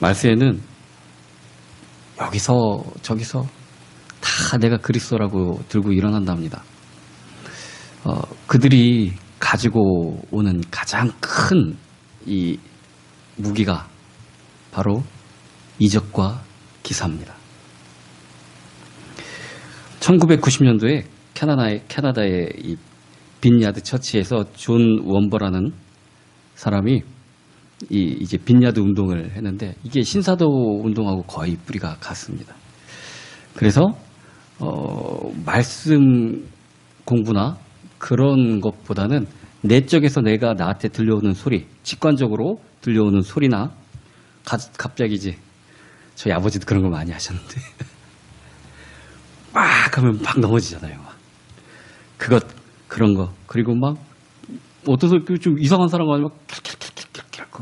말세에는 여기서 저기서 다 내가 그리스도라고 들고 일어난답니다. 그들이 가지고 오는 가장 큰 이 무기가 바로 이적과 기사입니다. 1990년도에 캐나다의 이 빈야드 처치에서 존 원버라는 사람이 이제 빈야드 운동을 했는데 이게 신사도 운동하고 거의 뿌리가 같습니다. 그래서 말씀 공부나 그런 것보다는 내적에서 내가 나한테 들려오는 소리, 직관적으로 들려오는 소리나 갑자기 이제 저희 아버지도 그런 거 많이 하셨는데 막 하면 막 넘어지잖아요. 그런 거. 그리고 막 어떤 좀 이상한 사람 아니면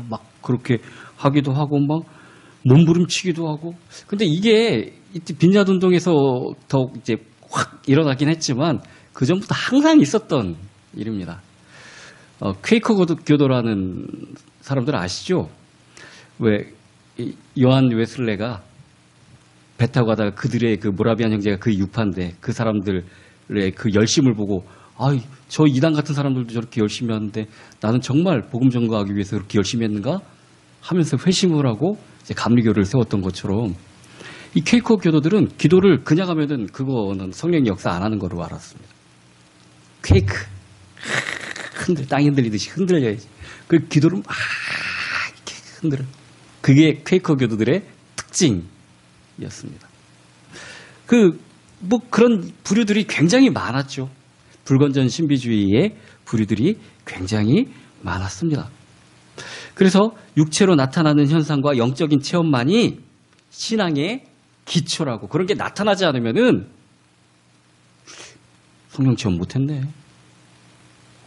막 그렇게 하기도 하고 막 몸부림치기도 하고. 근데 이게 빈야드 운동에서 더 이제 확 일어나긴 했지만 그 전부터 항상 있었던 일입니다. 퀘이커 교도라는 사람들 아시죠? 왜 요한 웨슬레가 배 타고 가다가 그들의 그 모라비안 형제가 그 유파인데 그 사람들의 그 열심을 보고 저 이단 같은 사람들도 저렇게 열심히 하는데 나는 정말 복음 전가하기 위해서 그렇게 열심히 했는가 하면서 회심을 하고 이제 감리교를 세웠던 것처럼 이 퀘이커 교도들은 기도를 그냥 하면은 그거는 성령의 역사 안 하는 거로 알았습니다. 퀘이크 땅이 흔들리듯이 흔들려야지. 그 기도를 막 이렇게 흔들어. 그게 퀘이커 교도들의 특징이었습니다. 뭐 그런 부류들이 굉장히 많았죠. 불건전 신비주의의 부류들이 굉장히 많았습니다. 그래서 육체로 나타나는 현상과 영적인 체험만이 신앙의 기초라고, 그런 게 나타나지 않으면은 성령 체험 못했네.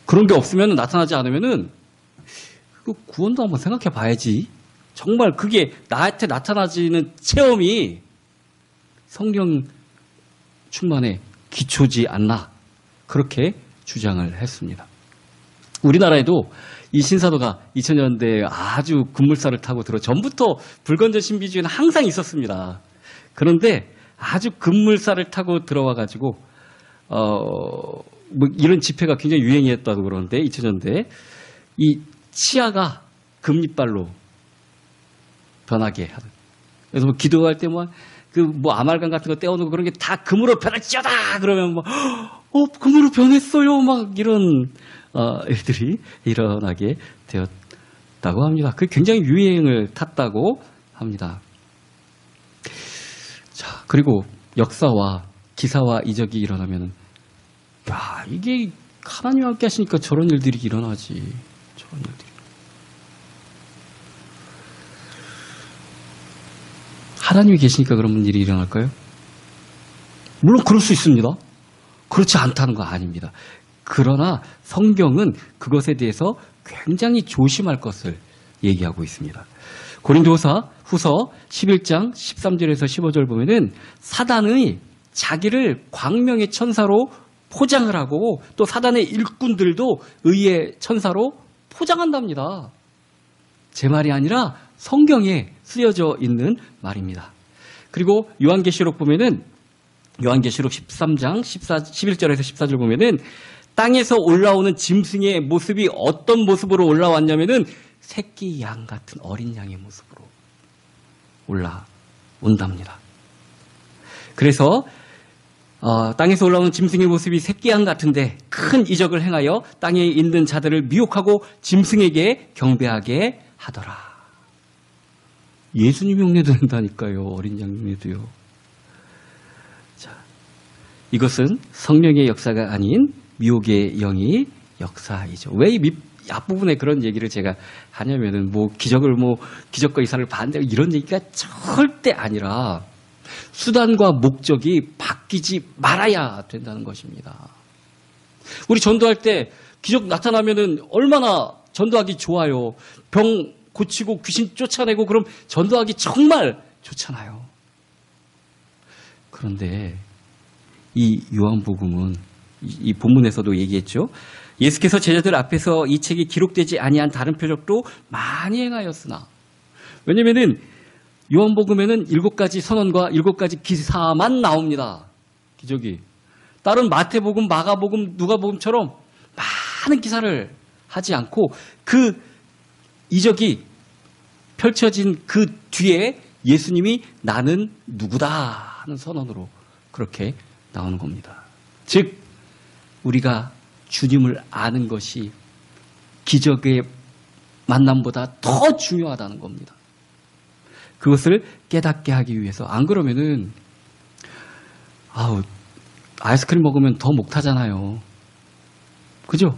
그런 게 없으면, 나타나지 않으면은 구원도 한번 생각해 봐야지. 정말 그게 나한테 나타나지는 체험이 성령 충만의 기초지 않나, 그렇게 주장을 했습니다. 우리나라에도 이 신사도가 2000년대에 아주 급물살을 타고 전부터 불건전 신비주의는 항상 있었습니다. 그런데 아주 급물살을 타고 들어와가지고 뭐 이런 집회가 굉장히 유행이었다고 그러는데 2000년대에 이 치아가 금리빨로 변하게 하는. 그래서 뭐 기도할 때 뭐 아말감 같은 거 떼어놓고 그런 게 다 금으로 변할지어다 그러면 금으로 변했어요 막 이런 일들이 일어나게 되었다고 합니다. 그게 굉장히 유행을 탔다고 합니다. 자, 그리고 역사와 기사와 이적이 일어나면은 이게 하나님과 함께 하시니까 저런 일들이 일어나지. 저런 일들이. 하나님이 계시니까 그런 일이 일어날까요? 물론 그럴 수 있습니다. 그렇지 않다는 거 아닙니다. 그러나 성경은 그것에 대해서 굉장히 조심할 것을 얘기하고 있습니다. 고린도후서 11장 13절에서 15절 보면은 사단의 자기를 광명의 천사로 포장을 하고 또 사단의 일꾼들도 의의 천사로 포장한답니다. 제 말이 아니라 성경에 쓰여져 있는 말입니다. 그리고 요한계시록 보면은 요한계시록 13장 11절에서 14절 보면은 땅에서 올라오는 짐승의 모습이 어떤 모습으로 올라왔냐면은 새끼 양 같은 어린 양의 모습으로 올라온답니다. 그래서 땅에서 올라오는 짐승의 모습이 새끼 양 같은데 큰 이적을 행하여 땅에 있는 자들을 미혹하고 짐승에게 경배하게 하더라. 예수님 흉내도 낸다니까요. 어린 양 흉내도요. 자, 이것은 성령의 역사가 아닌 미혹의 영이 역사이죠. 왜 이 앞부분에 그런 얘기를 제가 하냐면은 기적과 이사를 반대하고 이런 얘기가 절대 아니라 수단과 목적이 바뀌지 말아야 된다는 것입니다. 우리 전도할 때 기적 나타나면은 얼마나 전도하기 좋아요. 병 고치고 귀신 쫓아내고 그럼 전도하기 정말 좋잖아요. 그런데 이 요한복음은 이 본문에서도 얘기했죠. 예수께서 제자들 앞에서 이 책이 기록되지 아니한 다른 표적도 많이 행하였으나, 왜냐면은 요한복음에는 7가지 선언과 7가지 기사만 나옵니다. 기적이. 다른 마태복음, 마가복음, 누가복음처럼 많은 기사를 하지 않고 그 이적이 펼쳐진 그 뒤에 예수님이 나는 누구다 하는 선언으로 그렇게 나오는 겁니다. 즉 우리가 주님을 아는 것이 기적의 만남보다 더 중요하다는 겁니다. 그것을 깨닫게 하기 위해서. 안 그러면은 아이스크림 먹으면 더 목 타잖아요. 그죠?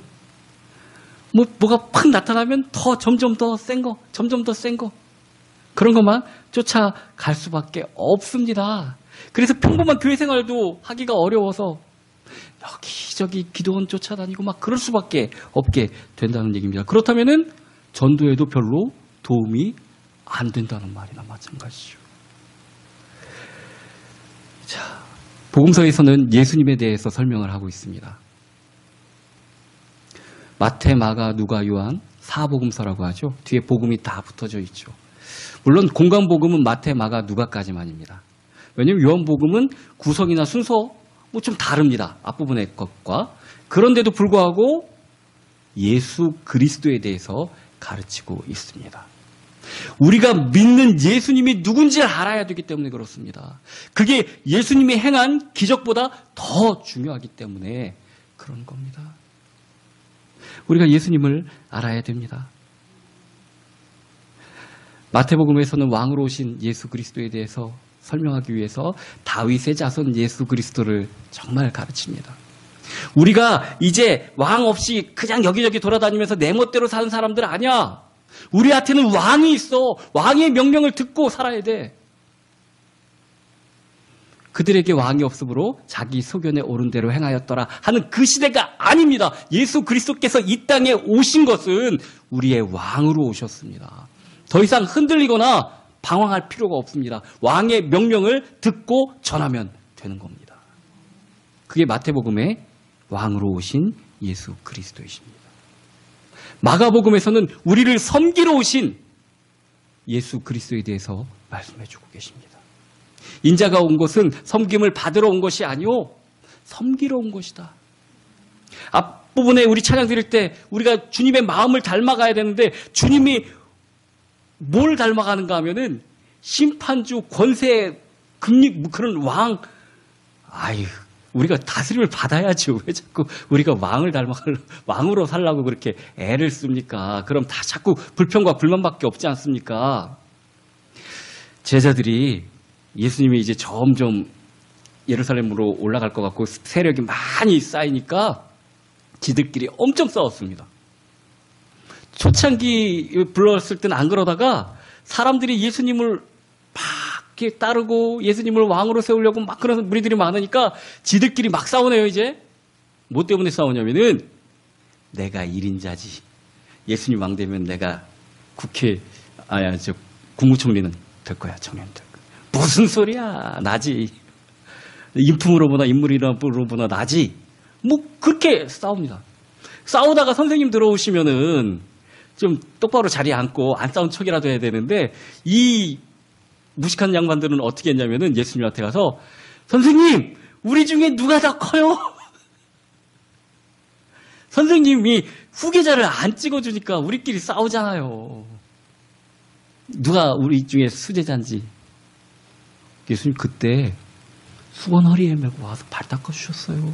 뭐가 팍 나타나면 점점 더 센 거, 점점 더 센 거. 그런 것만 쫓아갈 수밖에 없습니다. 그래서 평범한 교회 생활도 하기가 어려워서 여기저기 기도원 쫓아다니고 막 그럴 수밖에 없게 된다는 얘기입니다. 그렇다면은 전도에도 별로 도움이 안 된다는 말이나 마찬가지죠. 자, 복음서에서는 예수님에 대해서 설명을 하고 있습니다. 마태, 마가, 누가, 요한, 사복음서라고 하죠. 뒤에 복음이 다 붙어져 있죠. 물론 공간복음은 마태, 마가, 누가까지만입니다. 왜냐하면 요한복음은 구성이나 순서 좀 다릅니다. 앞부분의 것과. 그런데도 불구하고 예수 그리스도에 대해서 가르치고 있습니다. 우리가 믿는 예수님이 누군지 알아야 되기 때문에 그렇습니다. 그게 예수님이 행한 기적보다 더 중요하기 때문에 그런 겁니다. 우리가 예수님을 알아야 됩니다. 마태복음에서는 왕으로 오신 예수 그리스도에 대해서 설명하기 위해서 다윗의 자손 예수 그리스도를 정말 가르칩니다. 우리가 이제 왕 없이 그냥 여기저기 돌아다니면서 내 멋대로 사는 사람들 아니야. 우리한테는 왕이 있어. 왕의 명령을 듣고 살아야 돼. 그들에게 왕이 없으므로 자기 소견에 옳은 대로 행하였더라 하는 그 시대가 아닙니다. 예수 그리스도께서 이 땅에 오신 것은 우리의 왕으로 오셨습니다. 더 이상 흔들리거나 방황할 필요가 없습니다. 왕의 명령을 듣고 전하면 되는 겁니다. 그게 마태복음의 왕으로 오신 예수 그리스도이십니다. 마가복음에서는 우리를 섬기러 오신 예수 그리스도에 대해서 말씀해 주고 계십니다. 인자가 온 것은 섬김을 받으러 온 것이 아니오 섬기러 온 것이다. 앞부분에 우리 찬양 드릴 때 우리가 주님의 마음을 닮아가야 되는데 주님이 뭘 닮아가는가 하면은 심판주 권세 금리 그런 왕. 우리가 다스림을 받아야죠. 왜 자꾸 우리가 왕으로 살라고 그렇게 애를 씁니까? 그럼 다 자꾸 불평과 불만밖에 없지 않습니까? 제자들이 예수님이 이제 점점 예루살렘으로 올라갈 것 같고 세력이 많이 쌓이니까 지들끼리 엄청 싸웠습니다. 초창기 불렀을 때는 안 그러다가 사람들이 예수님을 막 이렇게 따르고 예수님을 왕으로 세우려고 막 그런 무리들이 많으니까 지들끼리 막 싸우네요, 이제. 뭐 때문에 싸우냐면은 내가 1인자지. 예수님 왕 되면 내가 국무총리는 될 거야, 청년들. 무슨 소리야, 나지. 인품으로 보나 인물이로 보나 나지. 뭐 그렇게 싸웁니다. 싸우다가 선생님 들어오시면은 좀 똑바로 자리에 앉고 안 싸운 척이라도 해야 되는데 이 무식한 양반들은 어떻게 했냐면은 예수님한테 가서 선생님 우리 중에 누가 더 커요? 선생님이 후계자를 안 찍어주니까 우리끼리 싸우잖아요. 누가 우리 중에 수제자인지. 예수님 그때 수건 허리에 메고 와서 발 닦아주셨어요.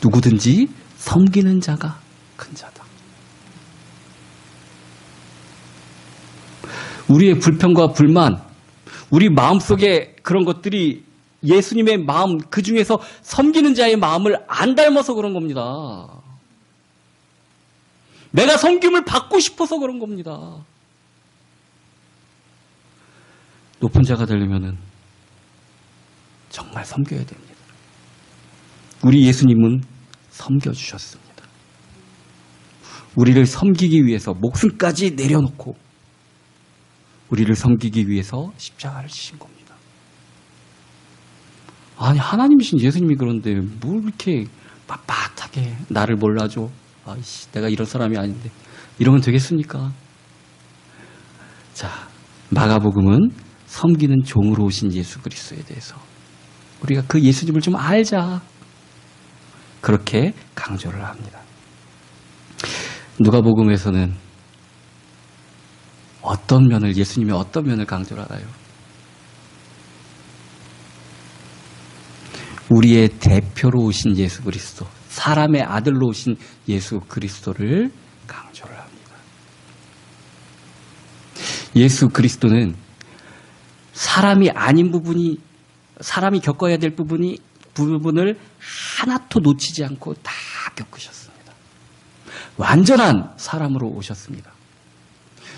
누구든지 섬기는 자가 큰 자다. 우리의 불평과 불만, 우리 마음속에 그런 것들이 예수님의 마음, 그 중에서 섬기는 자의 마음을 안 닮아서 그런 겁니다. 내가 섬김을 받고 싶어서 그런 겁니다. 높은 자가 되려면은 정말 섬겨야 됩니다. 우리 예수님은 섬겨주셨습니다. 우리를 섬기기 위해서 목숨까지 내려놓고 우리를 섬기기 위해서 십자가를 지신 겁니다. 아니 하나님이신 예수님이 그런데 뭘 이렇게 빳빳하게 나를 몰라줘. 내가 이런 사람이 아닌데 이러면 되겠습니까? 자, 마가복음은 섬기는 종으로 오신 예수 그리스도에 대해서 우리가 그 예수님을 좀 알자, 그렇게 강조를 합니다. 누가복음에서는 어떤 면을, 예수님의 어떤 면을 강조를 하나요? 우리의 대표로 오신 예수 그리스도, 사람의 아들로 오신 예수 그리스도를 강조를 합니다. 예수 그리스도는 사람이 아닌 부분이, 사람이 겪어야 될 부분을 하나도 놓치지 않고 다 겪으셨습니다. 완전한 사람으로 오셨습니다.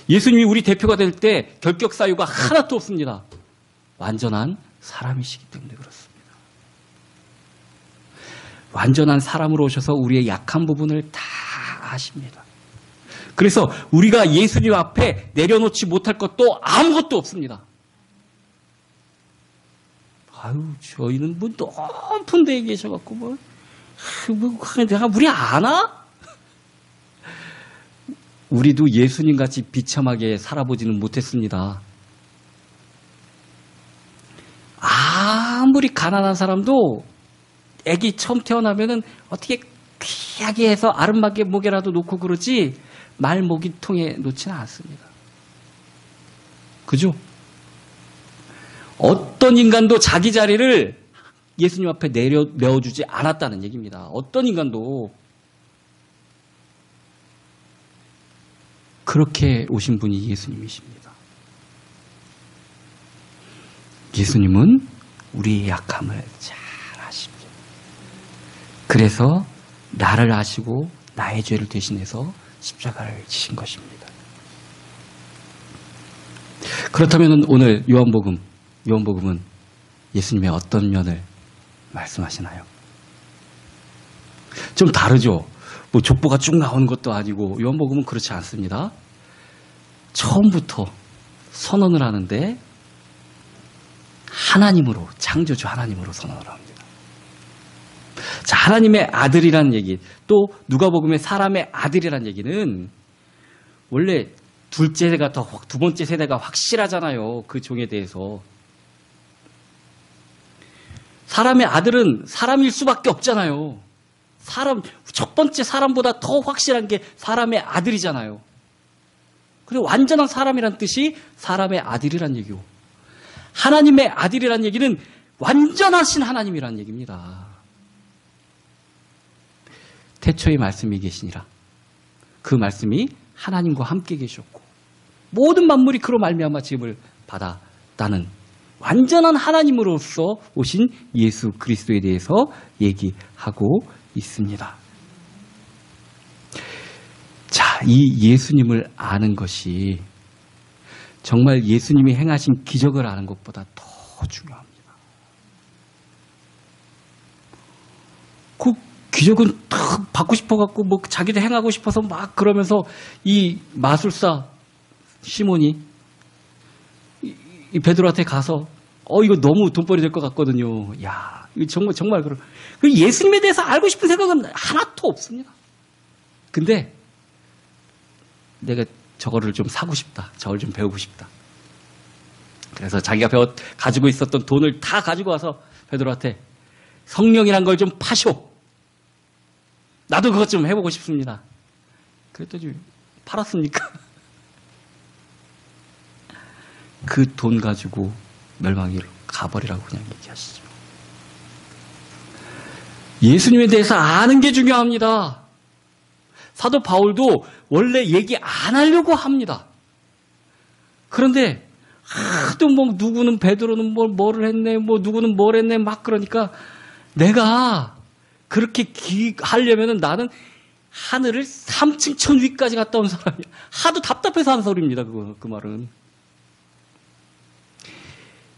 예수님이 우리 대표가 될 때 결격 사유가 하나도 없습니다. 완전한 사람이시기 때문에 그렇습니다. 완전한 사람으로 오셔서 우리의 약한 부분을 다 아십니다. 그래서 우리가 예수님 앞에 내려놓지 못할 것도 아무것도 없습니다. 아유, 저희는 뭐 높은 데에 계셔갖고 내가 우리 아나? 우리도 예수님같이 비참하게 살아보지는 못했습니다. 아무리 가난한 사람도 애기 처음 태어나면은 어떻게 귀하게 해서 아름하게 목에라도 놓고 그러지 말 모기통에 놓지는 않습니다. 그죠? 어떤 인간도 자기 자리를 예수님 앞에 내어주지 않았다는 얘기입니다. 어떤 인간도. 그렇게 오신 분이 예수님이십니다. 예수님은 우리의 약함을 잘 아십니다. 그래서 나를 아시고 나의 죄를 대신해서 십자가를 지신 것입니다. 그렇다면 오늘 요한복음은 예수님의 어떤 면을 말씀하시나요? 좀 다르죠? 뭐 족보가 쭉 나오는 것도 아니고 요한복음은 그렇지 않습니다. 처음부터 선언을 하는데 하나님으로, 창조주 하나님으로 선언을 합니다. 자, 하나님의 아들이라는 얘기, 또 누가복음의 사람의 아들이라는 얘기는 원래 두 번째 세대가 확실하잖아요. 그 종에 대해서. 사람의 아들은 사람일 수밖에 없잖아요. 첫 번째 사람보다 더 확실한 게 사람의 아들이잖아요. 그래서 완전한 사람이란 뜻이 사람의 아들이란 얘기고, 하나님의 아들이란 얘기는 완전하신 하나님이란 얘기입니다. 태초에 말씀이 계시니라. 그 말씀이 하나님과 함께 계셨고 모든 만물이 그로 말미암아 지음을 받았다는 완전한 하나님으로서 오신 예수 그리스도에 대해서 얘기하고 있습니다. 자, 이 예수님을 아는 것이 정말 예수님이 행하신 기적을 아는 것보다 더 중요합니다. 그 기적은 딱 받고 싶어갖고 뭐 자기도 행하고 싶어서 막 그러면서 이 마술사 시몬이 이 베드로한테 가서 이거 너무 돈벌이 될 것 같거든요. 야, 이거 정말 그런. 예수님에 대해서 알고 싶은 생각은 하나도 없습니다. 근데 내가 저거를 좀 사고 싶다. 저걸 좀 배우고 싶다. 그래서 자기가 가지고 있었던 돈을 다 가지고 와서 베드로한테 성령이란 걸 좀 파쇼. 나도 그것 좀 해보고 싶습니다. 그랬더니 팔았습니까? 그 돈 가지고 멸망으로 가버리라고 그냥 얘기하시죠. 예수님에 대해서 아는 게 중요합니다. 사도 바울도 원래 얘기 안 하려고 합니다. 그런데 하도 뭐 누구는 베드로는 뭐를 했네, 뭐 누구는 뭘 했네 막 그러니까 내가 그렇게 하려면은 나는 하늘을 3층 천 위까지 갔다 온 사람이야. 하도 답답해서 하는 소리입니다. 그 말은.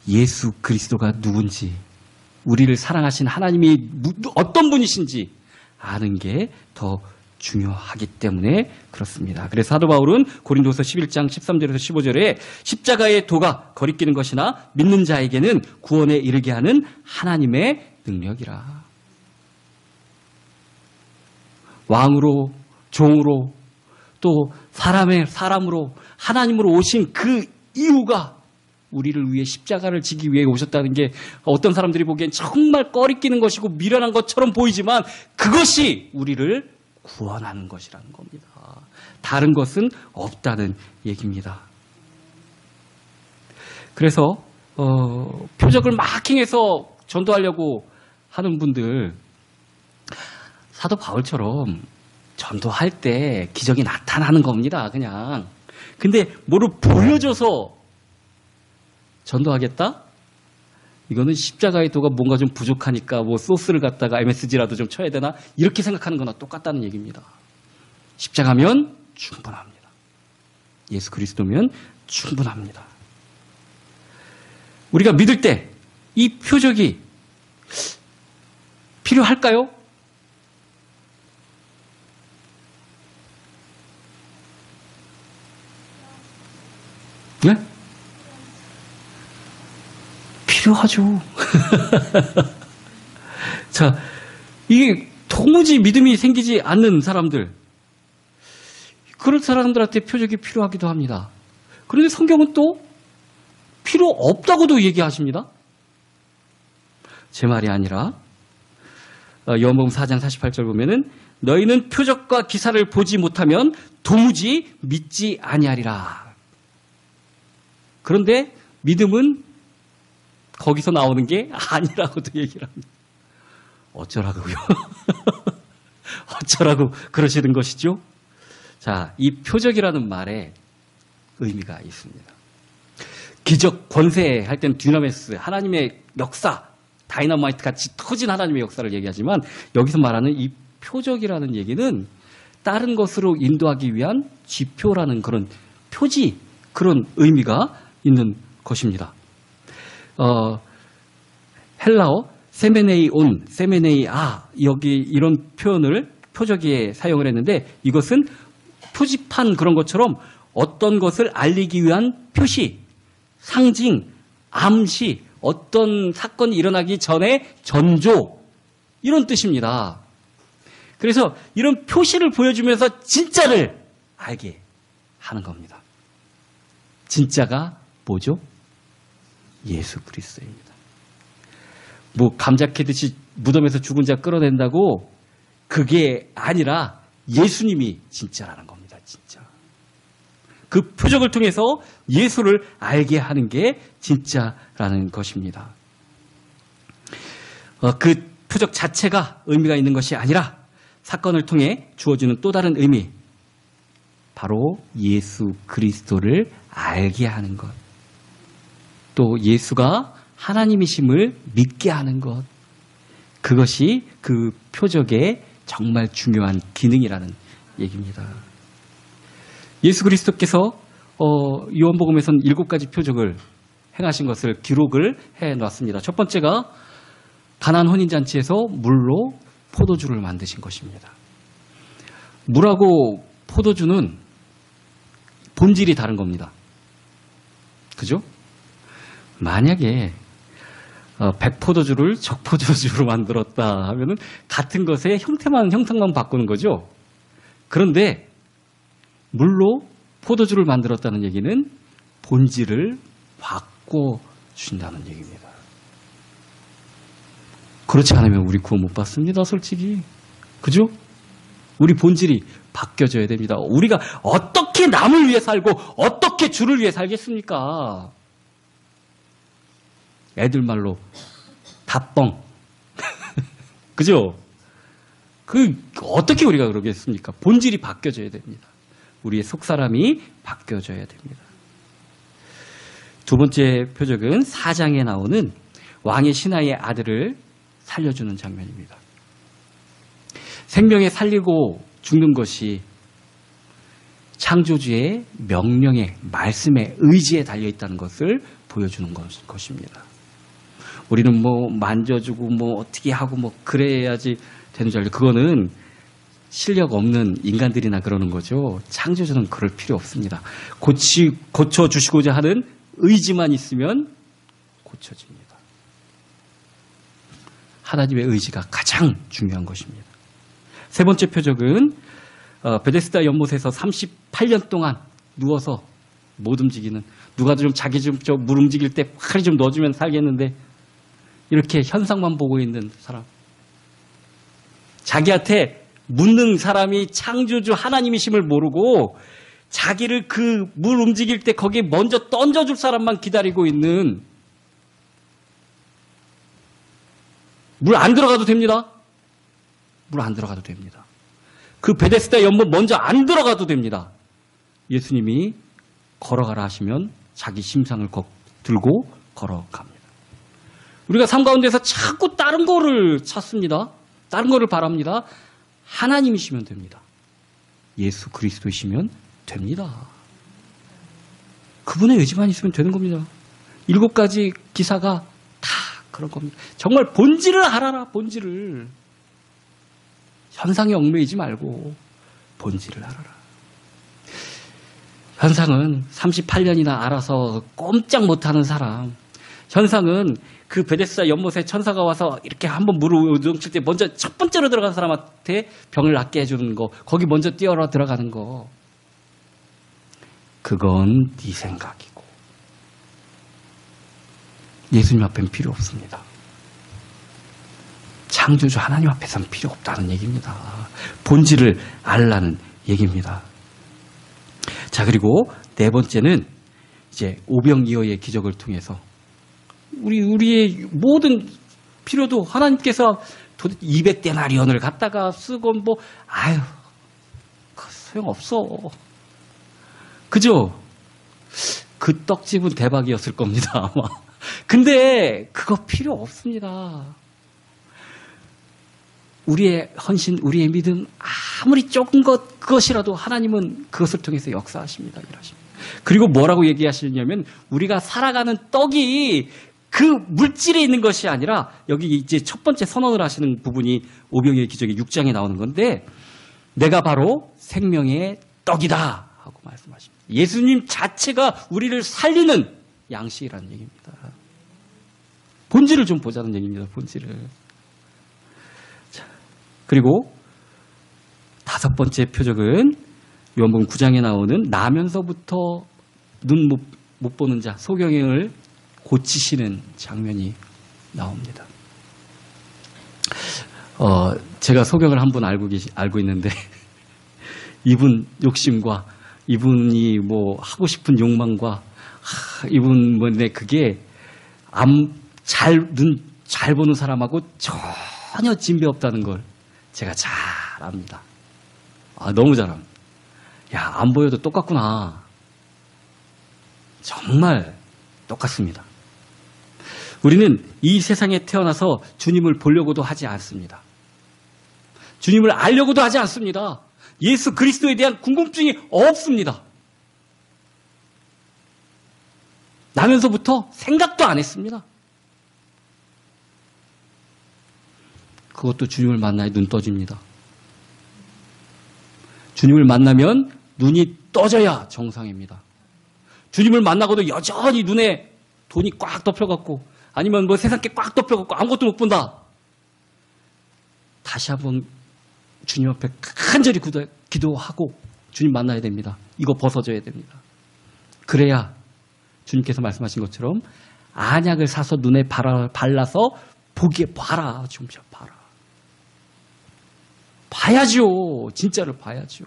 예수 그리스도가 누군지, 우리를 사랑하신 하나님이 어떤 분이신지 아는 게 더 중요하기 때문에 그렇습니다. 그래서 사도 바울은 고린도서 11장 13절에서 15절에 십자가의 도가 거리끼는 것이나 믿는 자에게는 구원에 이르게 하는 하나님의 능력이라. 왕으로, 종으로, 또 사람으로, 하나님으로 오신 그 이유가 우리를 위해 십자가를 지기 위해 오셨다는 게 어떤 사람들이 보기엔 정말 꺼리끼는 것이고 미련한 것처럼 보이지만 그것이 우리를 구원하는 것이라는 겁니다. 다른 것은 없다는 얘기입니다. 그래서 표적을 마킹해서 전도하려고 하는 분들, 사도 바울처럼 전도할 때 기적이 나타나는 겁니다. 그냥. 근데 뭐를 보여줘서 전도하겠다? 이거는 십자가의 도가 뭔가 좀 부족하니까 뭐 소스를 갖다가 MSG라도 좀 쳐야 되나? 이렇게 생각하는 거나 똑같다는 얘기입니다. 십자가면 충분합니다. 예수 그리스도면 충분합니다. 우리가 믿을 때 이 표적이 필요할까요? 네? 필요하죠. 자, 이게 도무지 믿음이 생기지 않는 사람들, 그런 사람들한테 표적이 필요하기도 합니다. 그런데 성경은 또 필요 없다고도 얘기하십니다. 제 말이 아니라 요한복음 4장 48절 보면은 너희는 표적과 기사를 보지 못하면 도무지 믿지 아니하리라. 그런데 믿음은 거기서 나오는 게 아니라고도 얘기를 합니다. 어쩌라고요? 어쩌라고 그러시는 것이죠? 자, 이 표적이라는 말에 의미가 있습니다. 기적, 권세 할 땐 듀나미스, 하나님의 역사, 다이너마이트 같이 터진 하나님의 역사를 얘기하지만 여기서 말하는 이 표적이라는 얘기는 다른 것으로 인도하기 위한 지표라는 그런 표지, 그런 의미가 있는 것입니다. 헬라어 세메네이 온, 세메네이 아, 여기 이런 표현을 표적에 사용을 했는데 이것은 표지판 그런 것처럼 어떤 것을 알리기 위한 표시, 상징, 암시, 어떤 사건이 일어나기 전에 전조, 이런 뜻입니다. 그래서 이런 표시를 보여주면서 진짜를 알게 하는 겁니다. 진짜가 뭐죠? 예수 그리스도입니다. 뭐 감자 캐듯이 무덤에서 죽은 자 끌어낸다고 그게 아니라 예수님이 진짜라는 겁니다. 진짜. 그 표적을 통해서 예수를 알게 하는 게 진짜라는 것입니다. 그 표적 자체가 의미가 있는 것이 아니라 사건을 통해 주어지는 또 다른 의미, 바로 예수 그리스도를 알게 하는 것, 또 예수가 하나님이심을 믿게 하는 것, 그것이 그 표적의 정말 중요한 기능이라는 얘기입니다. 예수 그리스도께서 요한복음에서는 7가지 표적을 행하신 것을 기록을 해놨습니다. 첫 번째가 가나안 혼인잔치에서 물로 포도주를 만드신 것입니다. 물하고 포도주는 본질이 다른 겁니다. 그죠? 만약에 백포도주를 적포도주로 만들었다 하면은 같은 것의 형상만 바꾸는 거죠. 그런데 물로 포도주를 만들었다는 얘기는 본질을 바꿔준다는 얘기입니다. 그렇지 않으면 우리 구원 못 받습니다, 솔직히. 그죠? 우리 본질이 바뀌어져야 됩니다. 우리가 어떻게 남을 위해 살고 어떻게 주를 위해 살겠습니까? 애들 말로 다뻥. 그죠? 어떻게 우리가 그러겠습니까? 본질이 바뀌어져야 됩니다. 우리의 속사람이 바뀌어져야 됩니다. 두 번째 표적은 4장에 나오는 왕의 신하의 아들을 살려주는 장면입니다. 생명에 살리고 죽는 것이 창조주의 명령에, 말씀에, 의지에 달려있다는 것을 보여주는 것입니다. 우리는 뭐 만져주고 뭐 어떻게 하고 뭐 그래야지 되는 줄 알죠. 그거는 실력 없는 인간들이나 그러는 거죠. 창조주는 그럴 필요 없습니다. 고쳐주시고자 하는 의지만 있으면 고쳐집니다. 하나님의 의지가 가장 중요한 것입니다. 세 번째 표적은 베데스다 연못에서 38년 동안 누워서 못 움직이는, 누가 좀 자기 좀 물 움직일 때 팔이 좀 넣어주면 살겠는데 이렇게 현상만 보고 있는 사람. 자기한테 묻는 사람이 창조주 하나님이심을 모르고 자기를 그 물 움직일 때 거기에 먼저 던져줄 사람만 기다리고 있는, 물 안 들어가도 됩니다. 물 안 들어가도 됩니다. 그 베데스다 연못 먼저 안 들어가도 됩니다. 예수님이 걸어가라 하시면 자기 심상을 들고 걸어갑니다. 우리가 삶 가운데서 자꾸 다른 거를 찾습니다. 다른 거를 바랍니다. 하나님이시면 됩니다. 예수 그리스도이시면 됩니다. 그분의 의지만 있으면 되는 겁니다. 7가지 기사가 다 그런 겁니다. 정말 본질을 알아라, 본질을. 현상에 얽매이지 말고 본질을 알아라. 현상은 38년이나 알아서 꼼짝 못하는 사람. 현상은 그 베데스다 연못에 천사가 와서 이렇게 한번 물을 우동칠 때 먼저 첫 번째로 들어간 사람한테 병을 낫게 해주는 거, 거기 먼저 뛰어라 들어가는 거. 그건 네 생각이고 예수님 앞엔 필요 없습니다. 창조주 하나님 앞에서는 필요 없다는 얘기입니다. 본질을 알라는 얘기입니다. 자, 그리고 네 번째는 이제 오병이어의 기적을 통해서 우리의 모든 필요도 하나님께서 200데나리온을 갖다가 쓰고 소용없어. 그죠? 그 떡집은 대박이었을 겁니다, 아마. 근데 그거 필요 없습니다. 우리의 헌신, 우리의 믿음, 아무리 조금 그것이라도 하나님은 그것을 통해서 역사하십니다. 일하십니다. 그리고 뭐라고 얘기하시냐면 우리가 살아가는 떡이 그 물질에 있는 것이 아니라, 여기 이제 첫 번째 선언을 하시는 부분이 오병이어의 기적의 6장에 나오는 건데, 내가 바로 생명의 떡이다 하고 말씀하십니다. 예수님 자체가 우리를 살리는 양식이라는 얘기입니다. 본질을 좀 보자는 얘기입니다. 본질을. 자, 그리고 5번째 표적은 요한복음 9장에 나오는 나면서부터 눈 못 보는 자 소경행을 고치시는 장면이 나옵니다. 제가 소경을 한 분 알고 있는데 이분 욕심과 이분이 뭐 하고 싶은 욕망과 이분 뭐네 그게 눈 잘 보는 사람하고 전혀 진배 없다는 걸 제가 잘 압니다. 너무 잘 압니다. 야, 안 보여도 똑같구나. 정말 똑같습니다. 우리는 이 세상에 태어나서 주님을 보려고도 하지 않습니다. 주님을 알려고도 하지 않습니다. 예수 그리스도에 대한 궁금증이 없습니다. 나면서부터 생각도 안 했습니다. 그것도 주님을 만나야 눈 떠집니다. 주님을 만나면 눈이 떠져야 정상입니다. 주님을 만나고도 여전히 눈에 돈이 꽉 덮여갖고 아니면 뭐 세상 게 꽉 덮여갖고 아무것도 못 본다. 다시 한번 주님 앞에 간절히 기도하고 주님 만나야 됩니다. 이거 벗어져야 됩니다. 그래야 주님께서 말씀하신 것처럼 안약을 사서 눈에 발라서 보기에 봐라. 좀 봐라. 봐야죠. 진짜를 봐야죠.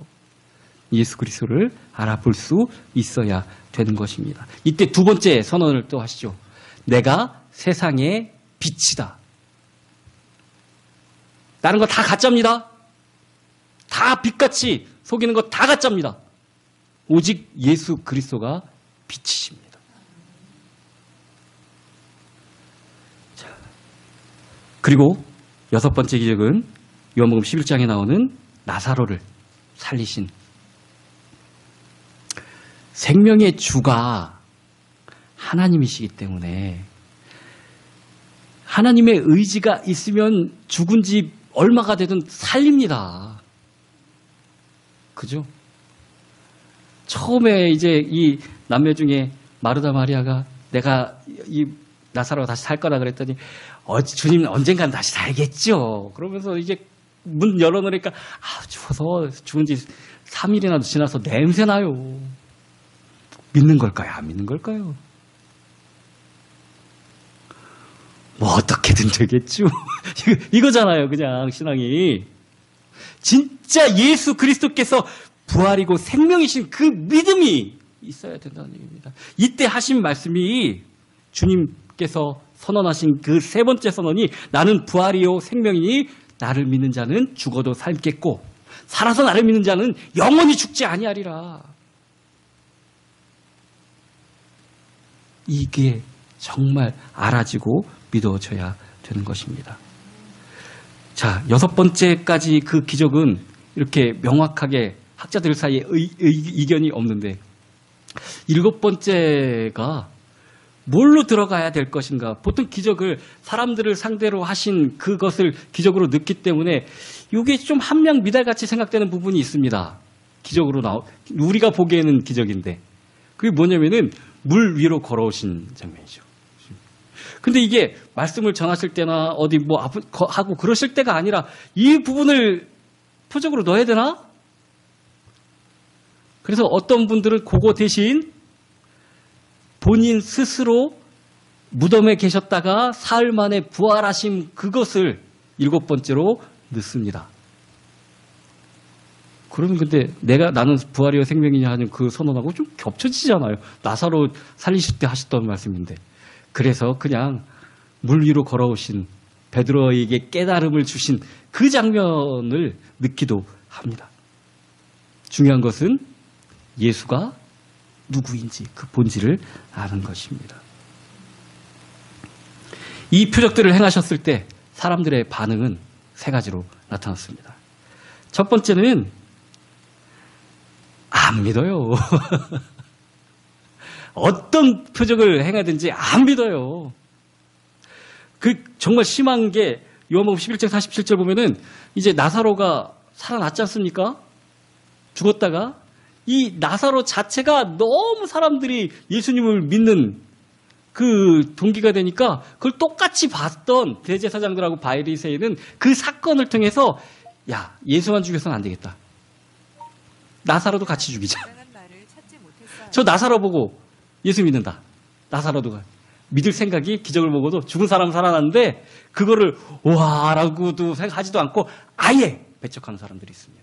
예수 그리스도를 알아볼 수 있어야 되는 것입니다. 이때 두 번째 선언을 또 하시죠. 내가 세상의 빛이다. 다른 거 다 가짜입니다. 다 빛같이 속이는 거 다 가짜입니다. 오직 예수 그리스도가 빛이십니다. 자, 그리고 6번째 기적은 요한복음 11장에 나오는 나사로를 살리신 생명의 주가 하나님이시기 때문에 하나님의 의지가 있으면 죽은 지 얼마가 되든 살립니다. 그죠? 처음에 이제 이 남매 중에 마르다 마리아가 내가 이 나사로가 다시 살 거라 그랬더니 주님 언젠간 다시 살겠죠. 그러면서 이제 문 열어놓으니까 추워서 죽은 지 3일이나 지나서 냄새 나요. 믿는 걸까요? 안 믿는 걸까요? 뭐 어떻게든 되겠죠. 이거잖아요. 그냥 신앙이. 진짜 예수 그리스도께서 부활이고 생명이신 그 믿음이 있어야 된다는 얘기입니다. 이때 하신 말씀이 주님께서 선언하신 그 세 번째 선언이 나는 부활이요 생명이니 나를 믿는 자는 죽어도 살겠고 살아서 나를 믿는 자는 영원히 죽지 아니하리라. 이게 정말 알아지고 믿어져야 되는 것입니다. 자, 6번째까지 그 기적은 이렇게 명확하게 학자들 사이에 이견이 없는데 7번째가 뭘로 들어가야 될 것인가? 보통 기적을 사람들을 상대로 하신 그것을 기적으로 넣기 때문에 이게 좀 함량 미달같이 생각되는 부분이 있습니다. 기적으로 우리가 보기에는 기적인데 그게 뭐냐면은 물 위로 걸어오신 장면이죠. 근데 이게 말씀을 전하실 때나 어디 뭐 하고 그러실 때가 아니라 이 부분을 표적으로 넣어야 되나? 그래서 어떤 분들은 그거 대신 본인 스스로 무덤에 계셨다가 사흘 만에 부활하신 그것을 7번째로 넣습니다. 그러면 근데 나는 부활이요 생명이냐 하는 그 선언하고 좀 겹쳐지잖아요. 나사로 살리실 때 하셨던 말씀인데. 그래서 그냥 물 위로 걸어오신 베드로에게 깨달음을 주신 그 장면을 넣기도 합니다. 중요한 것은 예수가 누구인지 그 본질을 아는 것입니다. 이 표적들을 행하셨을 때 사람들의 반응은 3가지로 나타났습니다. 첫 번째는 안 믿어요. 어떤 표적을 행하든지 안 믿어요. 그 정말 심한 게 요한복음 11장 47절 보면은 이제 나사로가 살아났지 않습니까? 죽었다가 이 나사로 자체가 너무 사람들이 예수님을 믿는 그 동기가 되니까 그걸 똑같이 봤던 대제사장들하고 바리새인은 그 사건을 통해서 야, 예수만 죽여서는 안 되겠다. 나사로도 같이 죽이자. 저 나사로 보고 예수 믿는다. 나사로도가 믿을 생각이 기적을 보고도 죽은 사람은 살아났는데 그거를 와라고도 생각하지도 않고 아예 배척하는 사람들이 있습니다.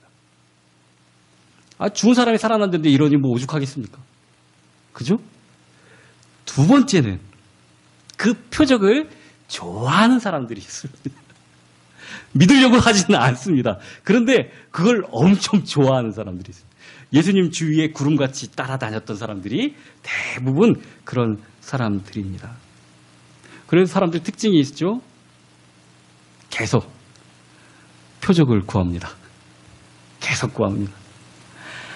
아, 죽은 사람이 살아났는데 이러니 뭐 오죽하겠습니까? 그죠? 두 번째는 그 표적을 좋아하는 사람들이 있습니다. 믿으려고 하지는 않습니다. 그런데 그걸 엄청 좋아하는 사람들이 있습니다. 예수님 주위에 구름같이 따라다녔던 사람들이 대부분 그런 사람들입니다. 그래서 사람들 특징이 있죠. 계속 표적을 구합니다. 계속 구합니다.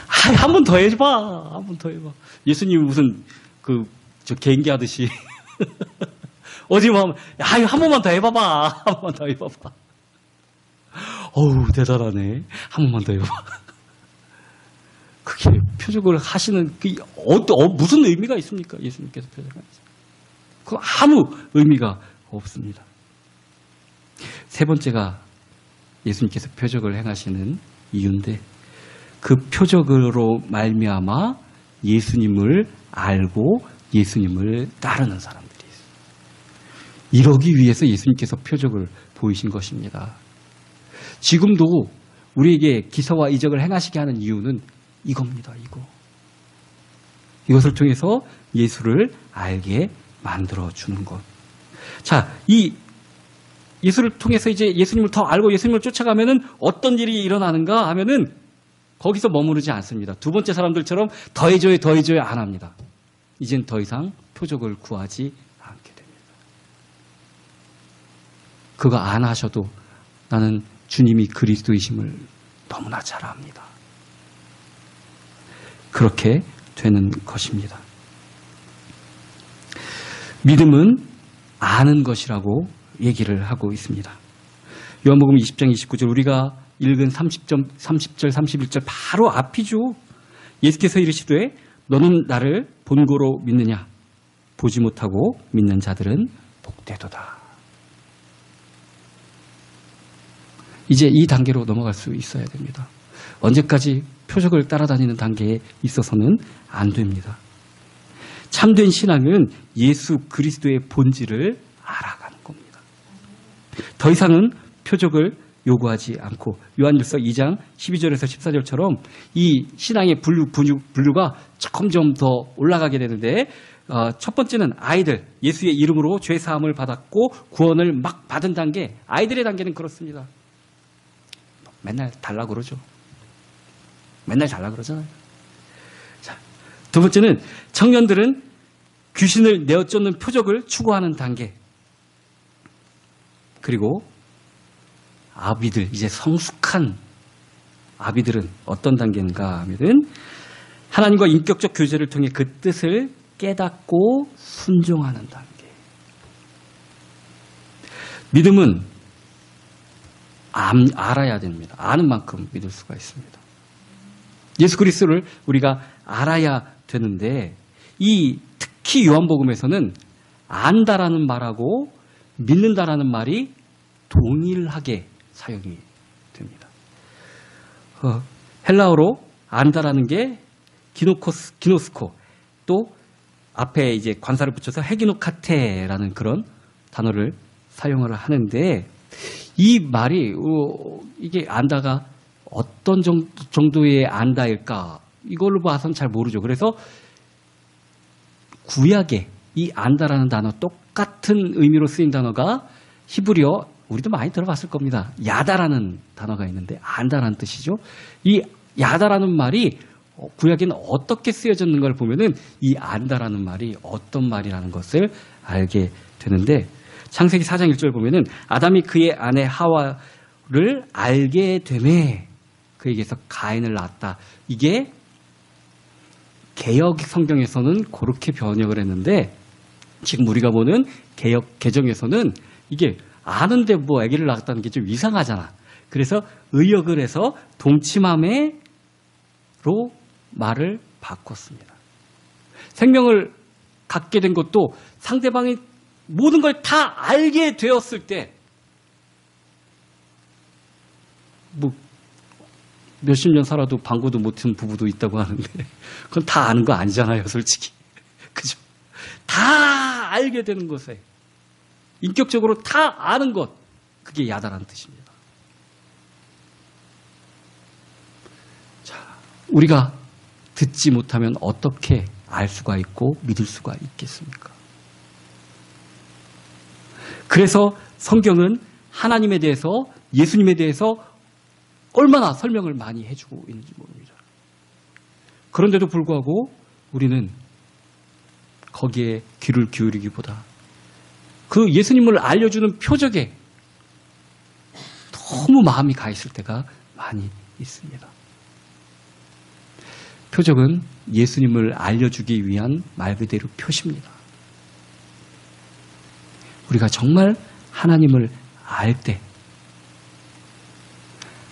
한 번 더 해봐. 한 번 더 해봐. 예수님 무슨 저 개인기 하듯이 어디 보면 한 번만 더 해봐봐. 한 번만 더 해봐봐. 어우 대단하네. 한 번만 더 해봐. 그게 표적을 하시는 그 무슨 의미가 있습니까? 예수님께서 표적을 하시는. 그 아무 의미가 없습니다. 세 번째가 예수님께서 표적을 행하시는 이유인데 그 표적으로 말미암아 예수님을 알고 예수님을 따르는 사람들이 있어요. 이러기 위해서 예수님께서 표적을 보이신 것입니다. 지금도 우리에게 기사와 이적을 행하시게 하는 이유는 이겁니다. 이것을 통해서 예수를 알게 만들어주는 것. 자, 이 예수를 통해서 이제 예수님을 더 알고 예수님을 쫓아가면은 어떤 일이 일어나는가 하면은 거기서 머무르지 않습니다. 두 번째 사람들처럼 더해줘요 안 합니다. 이젠 더 이상 표적을 구하지 않게 됩니다. 그거 안 하셔도 나는 주님이 그리스도이심을 너무나 잘 압니다. 그렇게 되는 것입니다. 믿음은 아는 것이라고 얘기를 하고 있습니다. 요한복음 20장 29절 우리가 읽은 30절 31절 바로 앞이죠. 예수께서 이르시되 너는 나를 본고로 믿느냐 보지 못하고 믿는 자들은 복되도다. 이제 이 단계로 넘어갈 수 있어야 됩니다. 언제까지 표적을 따라다니는 단계에 있어서는 안 됩니다. 참된 신앙은 예수 그리스도의 본질을 알아가는 겁니다. 더 이상은 표적을 요구하지 않고 요한일서 2장 12절에서 14절처럼 이 신앙의 분류가 점점 더 올라가게 되는데 첫 번째는 아이들, 예수의 이름으로 죄 사함을 받았고 구원을 막 받은 단계, 아이들의 단계는 그렇습니다. 맨날 달라 그러죠. 맨날 달라 그러잖아요. 자, 두 번째는 청년들은 귀신을 내어쫓는 표적을 추구하는 단계. 그리고 아비들, 이제 성숙한 아비들은 어떤 단계인가 하면은 하나님과 인격적 교제를 통해 그 뜻을 깨닫고 순종하는 단계. 믿음은 알아야 됩니다. 아는 만큼 믿을 수가 있습니다. 예수 그리스도를 우리가 알아야 되는데 특히 요한복음에서는 안다라는 말하고 믿는다라는 말이 동일하게 사용이 됩니다. 헬라어로 안다라는 게 기노스코, 또 앞에 이제 관사를 붙여서 헤기노카테라는 그런 단어를 사용을 하는데 이 말이 이게 안다가 어떤 정도의 안다일까 이걸로 봐서는 잘 모르죠. 그래서 구약에 이 안다라는 단어 똑같은 의미로 쓰인 단어가 히브리어 우리도 많이 들어봤을 겁니다. 야다라는 단어가 있는데 안다라는 뜻이죠. 이 야다라는 말이 구약에는 어떻게 쓰여졌는 걸 보면은 이 안다라는 말이 어떤 말이라는 것을 알게 되는데 창세기 4장 1절 보면은 아담이 그의 아내 하와를 알게 되매 그에게서 가인을 낳았다. 이게 개역 성경에서는 그렇게 번역을 했는데 지금 우리가 보는 개역 개정에서는 이게 아는데 뭐 아기를 낳았다는 게 좀 이상하잖아. 그래서 의역을 해서 동침함에로 말을 바꿨습니다. 생명을 갖게 된 것도 상대방이 모든 걸 다 알게 되었을 때 뭐 몇십 년 살아도 방구도 못한 부부도 있다고 하는데 그건 다 아는 거 아니잖아요, 솔직히. 그죠? 다 알게 되는 것에 인격적으로 다 아는 것, 그게 야다라는 뜻입니다. 자, 우리가 듣지 못하면 어떻게 알 수가 있고 믿을 수가 있겠습니까? 그래서 성경은 하나님에 대해서, 예수님에 대해서 얼마나 설명을 많이 해주고 있는지 모릅니다. 그런데도 불구하고 우리는 거기에 귀를 기울이기보다 그 예수님을 알려주는 표적에 너무 마음이 가 있을 때가 많이 있습니다. 표적은 예수님을 알려주기 위한 말 그대로 표시입니다. 우리가 정말 하나님을 알 때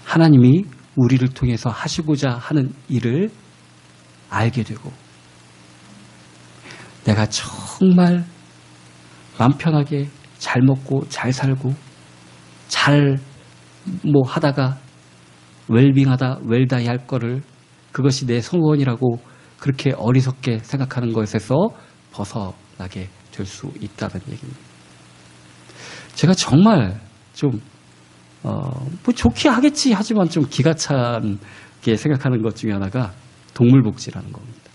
하나님이 우리를 통해서 하시고자 하는 일을 알게 되고 내가 정말 마음 편하게 잘 먹고 잘 살고 잘 뭐 하다가 웰빙하다 웰다이 할 거를 그것이 내 소원이라고 그렇게 어리석게 생각하는 것에서 벗어나게 될 수 있다는 얘기입니다. 제가 정말 좀 뭐 좋게 하겠지 하지만 좀 기가 차게 생각하는 것 중에 하나가 동물복지라는 겁니다.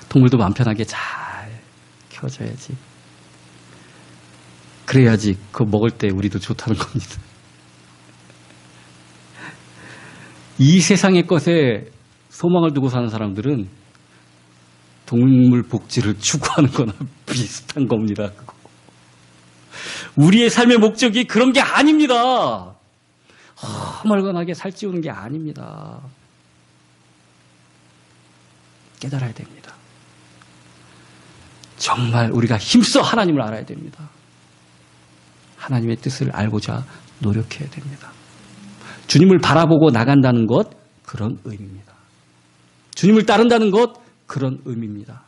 동물도 마음 편하게 잘 키워줘야지. 그래야지 그거 먹을 때 우리도 좋다는 겁니다. 이 세상의 것에 소망을 두고 사는 사람들은 동물 복지를 추구하는 거나 비슷한 겁니다. 우리의 삶의 목적이 그런 게 아닙니다. 허멀건하게 살찌우는 게 아닙니다. 깨달아야 됩니다. 정말 우리가 힘써 하나님을 알아야 됩니다. 하나님의 뜻을 알고자 노력해야 됩니다. 주님을 바라보고 나간다는 것, 그런 의미입니다. 주님을 따른다는 것, 그런 의미입니다.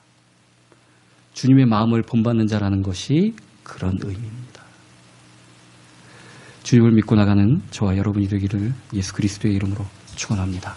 주님의 마음을 본받는 자라는 것이 그런 의미입니다. 주님을 믿고 나가는 저와 여러분이 되기를 예수 그리스도의 이름으로 축원합니다.